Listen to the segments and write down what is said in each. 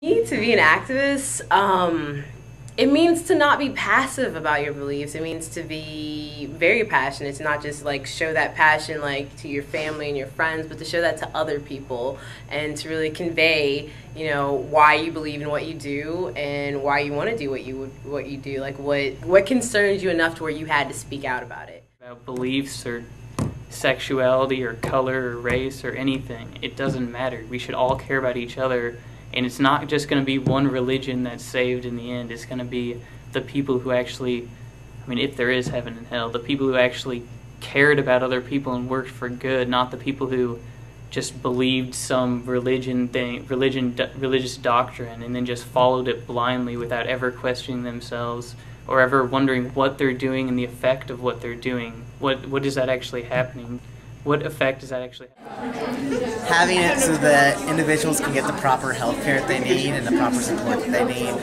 To be an activist, it means to not be passive about your beliefs. It means to be very passionate, to not just like show that passion like to your family and your friends, but to show that to other people and to really convey, why you believe in what you do and why you want to do what you do. Like what concerns you enough to where you had to speak out about it. About beliefs or sexuality or color or race or anything, it doesn't matter. We should all care about each other. And it's not just going to be one religion that's saved in the end. It's going to be the people who actually, if there is heaven and hell, the people who actually cared about other people and worked for good, not the people who just believed some religious doctrine and then just followed it blindly without ever questioning themselves or ever wondering what they're doing and the effect of what they're doing. What is that actually happening? What effect is that actually having? Having it so that individuals can get the proper health care that they need and the proper support that they need,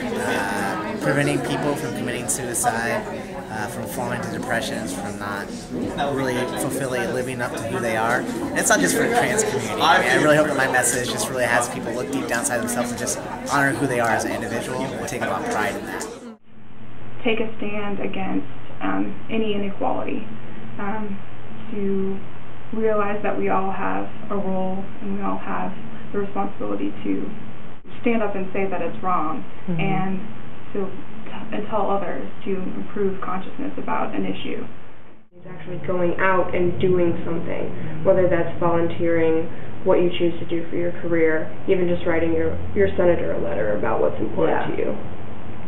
preventing people from committing suicide, from falling into depressions, from not really fulfilling and living up to who they are. And it's not just for the trans community. I really hope that my message just really has people look deep down inside themselves and just honor who they are as an individual and take a lot of pride in that. Take a stand against any inequality, to realize that we all have a role and we all have the responsibility to stand up and say that it's wrong, and tell others to improve consciousness about an issue. It's actually going out and doing something, whether that's volunteering, what you choose to do for your career, even just writing your senator a letter about what's important to you.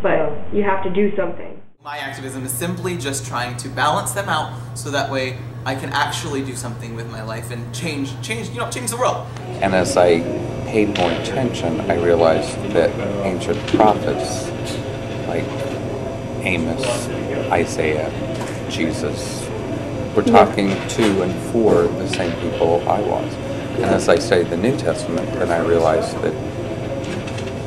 But you have to do something. My activism is simply just trying to balance them out so that way I can actually do something with my life and change the world. And as I paid more attention, I realized that ancient prophets like Amos, Isaiah, Jesus were talking to and for the same people I was. And as I studied the New Testament, then I realized that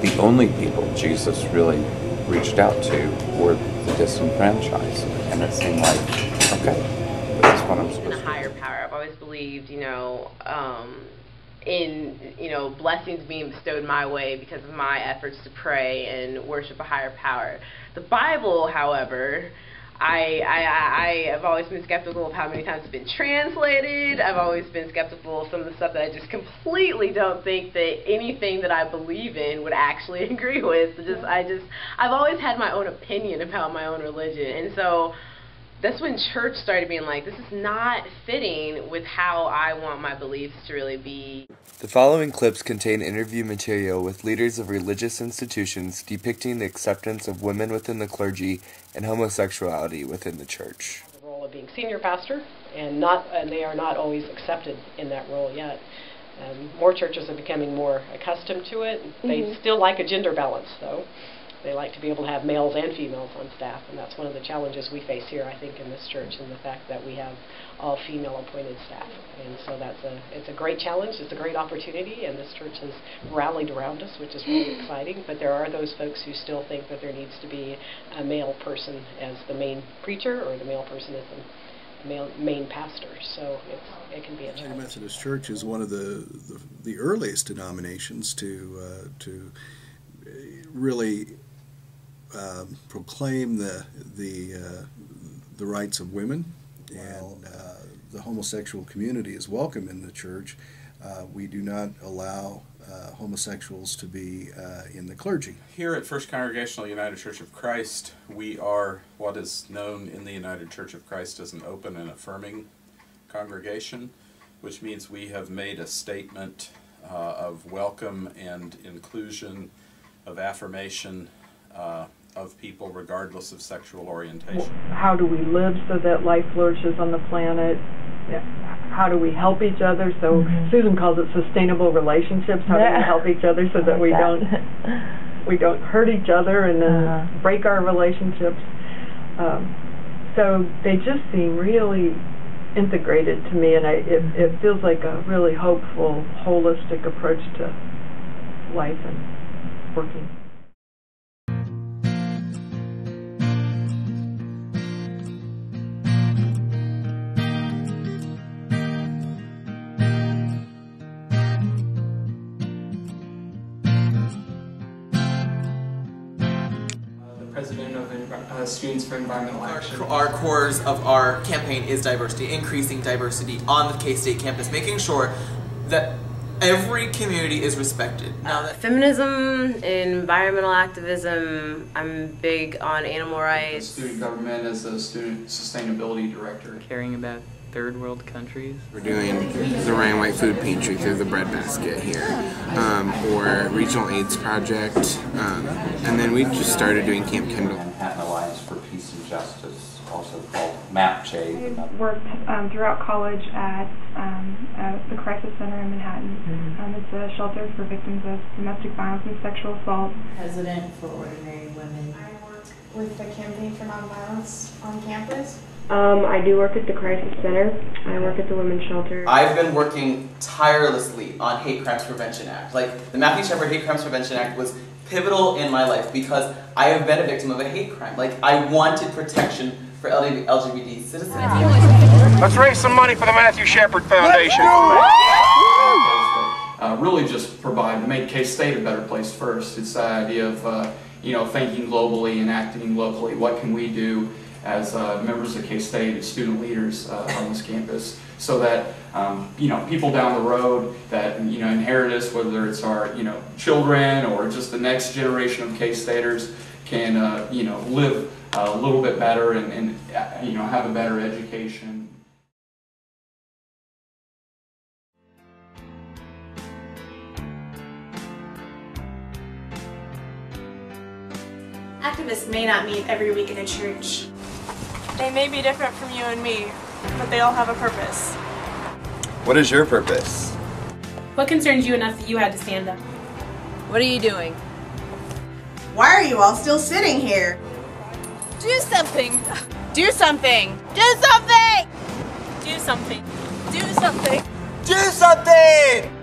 the only people Jesus really reached out to were the disenfranchised, and it seemed like, okay, this is what I'm supposed to do. In a higher power, I've always believed, in blessings being bestowed my way because of my efforts to pray and worship a higher power. The Bible, however, I have always been skeptical of how many times it's been translated. I've always been skeptical of some of the stuff that I just completely don't think that anything that I believe in would actually agree with. I've always had my own opinion about my own religion, and so that's when church started being like, this is not fitting with how I want my beliefs to really be. The following clips contain interview material with leaders of religious institutions depicting the acceptance of women within the clergy and homosexuality within the church. The role of being senior pastor, and they are not always accepted in that role yet. More churches are becoming more accustomed to it. They still like a gender balance, though. They like to be able to have males and females on staff, and that's one of the challenges we face here, I think, in this church, and the fact that we have all female appointed staff. And so it's a great challenge, it's a great opportunity, and this church has rallied around us, which is really exciting. But there are those folks who still think that there needs to be a male person as the main preacher, or the male person as the main pastor. So it can be a challenge. The Methodist Church is one of the earliest denominations to really proclaim the rights of women, and the homosexual community is welcome in the church. We do not allow homosexuals to be in the clergy. Here at First Congregational United Church of Christ, we are what is known in the United Church of Christ as an open and affirming congregation, which means we have made a statement of welcome and inclusion, of affirmation of people regardless of sexual orientation. How do we live so that life flourishes on the planet? How do we help each other? So Susan calls it sustainable relationships. How do we help each other so that we don't hurt each other and break our relationships? So they just seem really integrated to me, and it feels like a really hopeful, holistic approach to life and working. president of Students for Environmental Action. Our cores of our campaign is diversity, increasing diversity on the K-State campus, making sure that every community is respected. Now that feminism, environmental activism, I'm big on animal rights. Student government as a student sustainability director. Caring about third world countries. We're doing the Ryan White Food Pantry through the bread basket here, or Regional AIDS Project, and then we just started doing Camp Kendall. Manhattan Alliance for Peace and Justice, also called MAPJ. I worked throughout college at the Crisis Center in Manhattan. It's a shelter for victims of domestic violence and sexual assault. President for Ordinary Women. I work with the Campaign for Nonviolence on campus. I do work at the Crisis Center. I work at the Women's Shelter. I've been working tirelessly on Hate Crimes Prevention Act. Like, the Matthew Shepard Hate Crimes Prevention Act was pivotal in my life because I have been a victim of a hate crime. Like, I wanted protection for LGBT citizens. Let's raise some money for the Matthew Shepard Foundation. Really just make K-State a better place first. It's the idea of thinking globally and acting locally. What can we do as members of K-State, as student leaders on this campus, so that people down the road that inherit us, whether it's our children or just the next generation of K-Staters, can live a little bit better and have a better education. Activists may not meet every week in a church. They may be different from you and me, but they all have a purpose. What is your purpose? What concerns you enough that you had to stand up? What are you doing? Why are you all still sitting here? Do something! Do something! Do something! Do something. Do something! Do something!